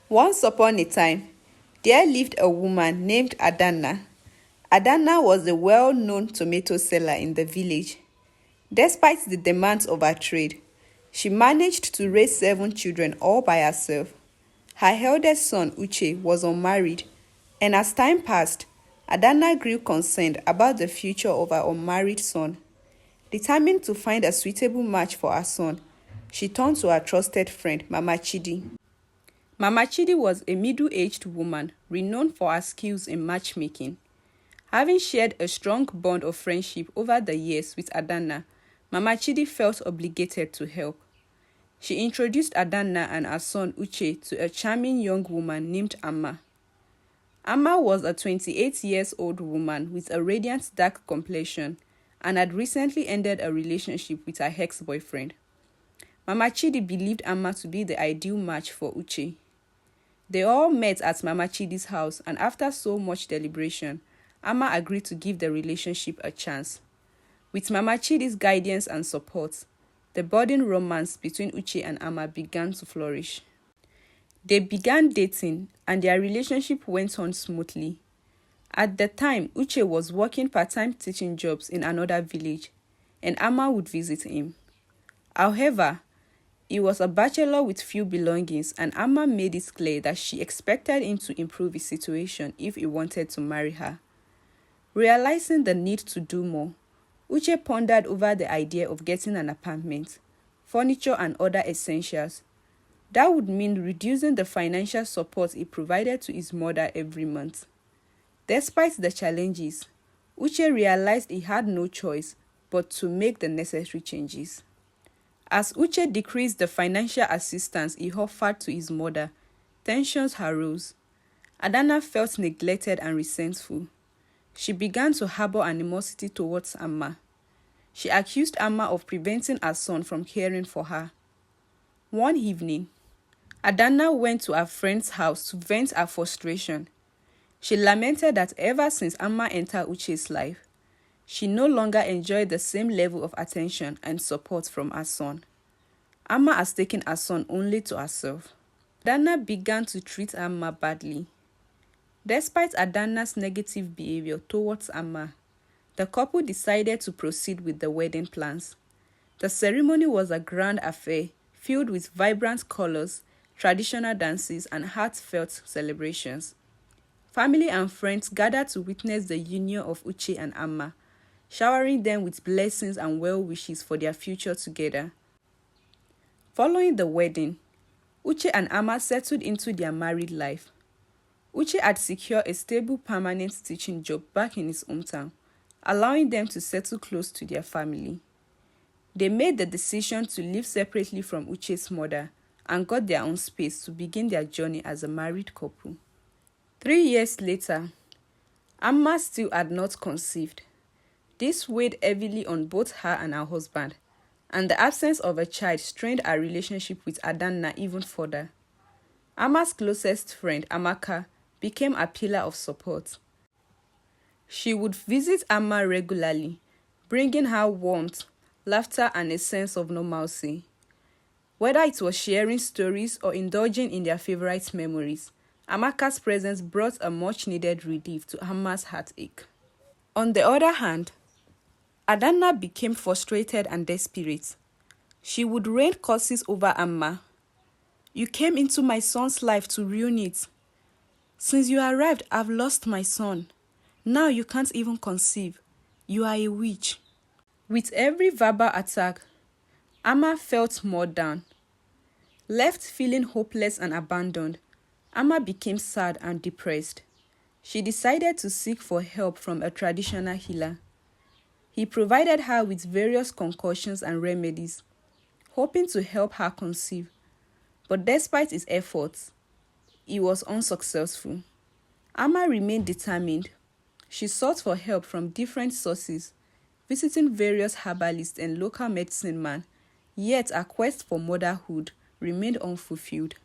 Once upon a time, there lived a woman named Adana. Adana was a well-known tomato seller in the village. Despite the demands of her trade, she managed to raise 7 children all by herself. Her eldest son, Uche, was unmarried, and as time passed, Adana grew concerned about the future of her unmarried son. Determined to find a suitable match for her son, she turned to her trusted friend, Mama Chidi. Mama Chidi was a middle-aged woman renowned for her skills in matchmaking. Having shared a strong bond of friendship over the years with Adana, Mama Chidi felt obligated to help. She introduced Adana and her son Uche to a charming young woman named Amma. Amma was a 28-year-old woman with a radiant dark complexion and had recently ended a relationship with her ex-boyfriend. Mama Chidi believed Amma to be the ideal match for Uche. They all met at Mama Chidi's house, and after so much deliberation, Amma agreed to give the relationship a chance. With Mama Chidi's guidance and support, the budding romance between Uche and Amma began to flourish. They began dating, and their relationship went on smoothly. At the time, Uche was working part-time teaching jobs in another village, and Amma would visit him. However, he was a bachelor with few belongings, and Amma made it clear that she expected him to improve his situation if he wanted to marry her. Realizing the need to do more, Uche pondered over the idea of getting an apartment, furniture and other essentials. That would mean reducing the financial support he provided to his mother every month. Despite the challenges, Uche realized he had no choice but to make the necessary changes. As Uche decreased the financial assistance he offered to his mother, tensions arose. Adana felt neglected and resentful. She began to harbor animosity towards Amma. She accused Amma of preventing her son from caring for her. One evening, Adana went to her friend's house to vent her frustration. She lamented that ever since Amma entered Uche's life, she no longer enjoyed the same level of attention and support from her son. Amma has taken her son only to herself. Adana began to treat Amma badly. Despite Adana's negative behavior towards Amma, the couple decided to proceed with the wedding plans. The ceremony was a grand affair filled with vibrant colors, traditional dances, and heartfelt celebrations. Family and friends gathered to witness the union of Uche and Amma, showering them with blessings and well wishes for their future together. Following the wedding, Uche and Amma settled into their married life. Uche had secured a stable permanent teaching job back in his hometown, allowing them to settle close to their family. They made the decision to live separately from Uche's mother and got their own space to begin their journey as a married couple. 3 years later, Amma still had not conceived. This weighed heavily on both her and her husband, and the absence of a child strained her relationship with Adana even further. Amma's closest friend, Amaka, became a pillar of support. She would visit Amma regularly, bringing her warmth, laughter, and a sense of normalcy. Whether it was sharing stories or indulging in their favorite memories, Amaka's presence brought a much-needed relief to Amma's heartache. On the other hand, Adana became frustrated and desperate. She would rain curses over Amma. "You came into my son's life to ruin it. Since you arrived, I've lost my son. Now you can't even conceive. You are a witch." With every verbal attack, Amma felt more down. Left feeling hopeless and abandoned, Amma became sad and depressed. She decided to seek for help from a traditional healer. He provided her with various concoctions and remedies, hoping to help her conceive. But despite his efforts, he was unsuccessful. Amma remained determined. She sought for help from different sources, visiting various herbalists and local medicine men, yet her quest for motherhood remained unfulfilled.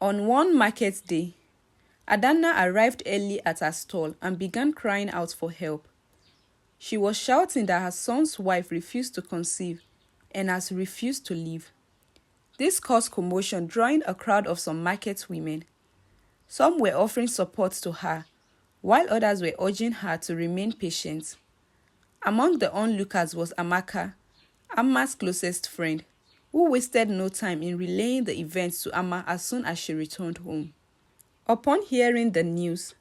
On one market day, Adana arrived early at her stall and began crying out for help. She was shouting that her son's wife refused to conceive and has refused to leave. This caused commotion, drawing a crowd of some market women. Some were offering support to her, while others were urging her to remain patient. Among the onlookers was Amaka, Amma's closest friend, who wasted no time in relaying the events to Amma as soon as she returned home. Upon hearing the news,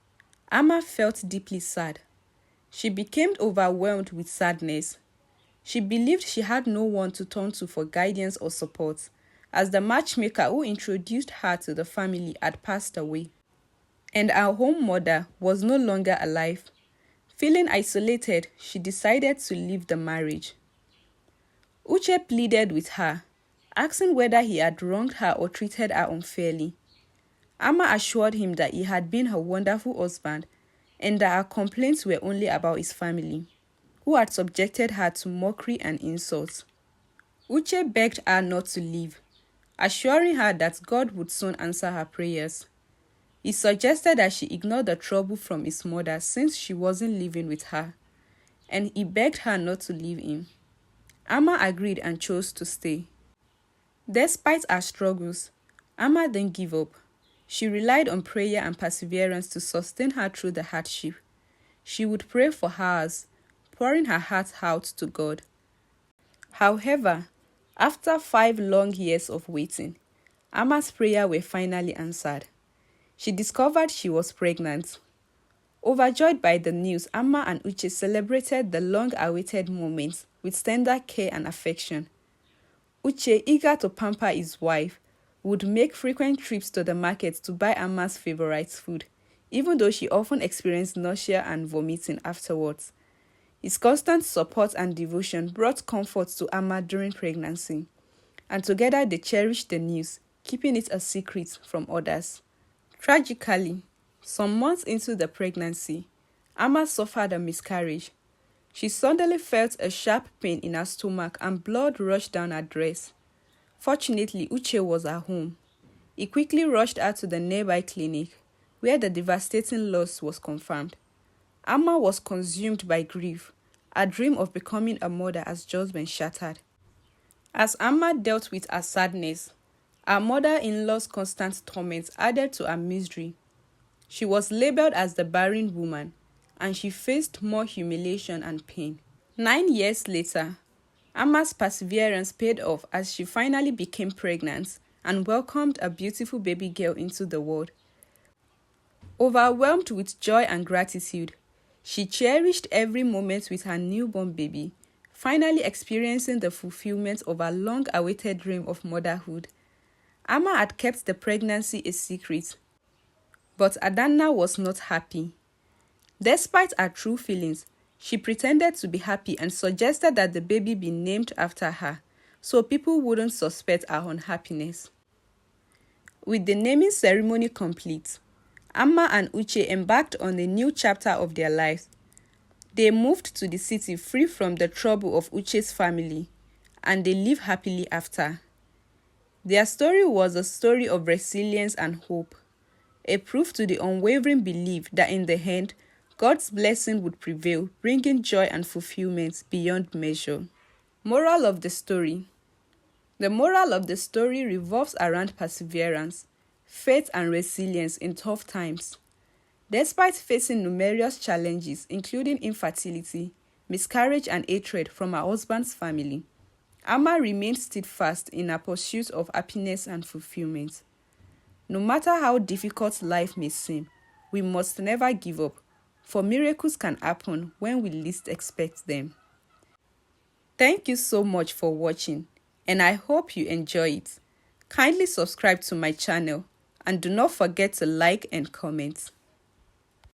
Amma felt deeply sad. She became overwhelmed with sadness. She believed she had no one to turn to for guidance or support, as the matchmaker who introduced her to the family had passed away, and our home mother was no longer alive. Feeling isolated, she decided to leave the marriage. Uche pleaded with her, asking whether he had wronged her or treated her unfairly. Amma assured him that he had been her wonderful husband and that her complaints were only about his family, who had subjected her to mockery and insults. Uche begged her not to leave, assuring her that God would soon answer her prayers. He suggested that she ignore the trouble from his mother since she wasn't living with her, and he begged her not to leave him. Amma agreed and chose to stay. Despite her struggles, Amma didn't give up. She relied on prayer and perseverance to sustain her through the hardship. She would pray for hours, pouring her heart out to God. However, after 5 long years of waiting, Amma's prayers were finally answered. She discovered she was pregnant. Overjoyed by the news, Amma and Uche celebrated the long-awaited moment with tender care and affection. Uche, eager to pamper his wife, would make frequent trips to the market to buy Amma's favorite food, even though she often experienced nausea and vomiting afterwards. His constant support and devotion brought comfort to Amma during pregnancy, and together they cherished the news, keeping it a secret from others. Tragically, some months into the pregnancy, Amma suffered a miscarriage. She suddenly felt a sharp pain in her stomach and blood rushed down her dress. Fortunately, Uche was at home. He quickly rushed her to the nearby clinic, where the devastating loss was confirmed. Amma was consumed by grief. Her dream of becoming a mother has just been shattered. As Amma dealt with her sadness, her mother-in-law's constant torment added to her misery. She was labeled as the barren woman, and she faced more humiliation and pain. 9 years later, Amma's perseverance paid off as she finally became pregnant and welcomed a beautiful baby girl into the world. Overwhelmed with joy and gratitude, she cherished every moment with her newborn baby, finally experiencing the fulfillment of her long-awaited dream of motherhood. Amma had kept the pregnancy a secret, but Adana was not happy. Despite her true feelings, she pretended to be happy and suggested that the baby be named after her, so people wouldn't suspect her unhappiness. With the naming ceremony complete, Amma and Uche embarked on a new chapter of their lives. They moved to the city free from the trouble of Uche's family, and they lived happily after. Their story was a story of resilience and hope, a proof to the unwavering belief that in the end, God's blessing would prevail, bringing joy and fulfillment beyond measure. Moral of the story. The moral of the story revolves around perseverance, faith, and resilience in tough times. Despite facing numerous challenges, including infertility, miscarriage, and hatred from her husband's family, Amma remained steadfast in her pursuit of happiness and fulfillment. No matter how difficult life may seem, we must never give up, for miracles can happen when we least expect them. Thank you so much for watching, and I hope you enjoy it. Kindly subscribe to my channel, and do not forget to like and comment.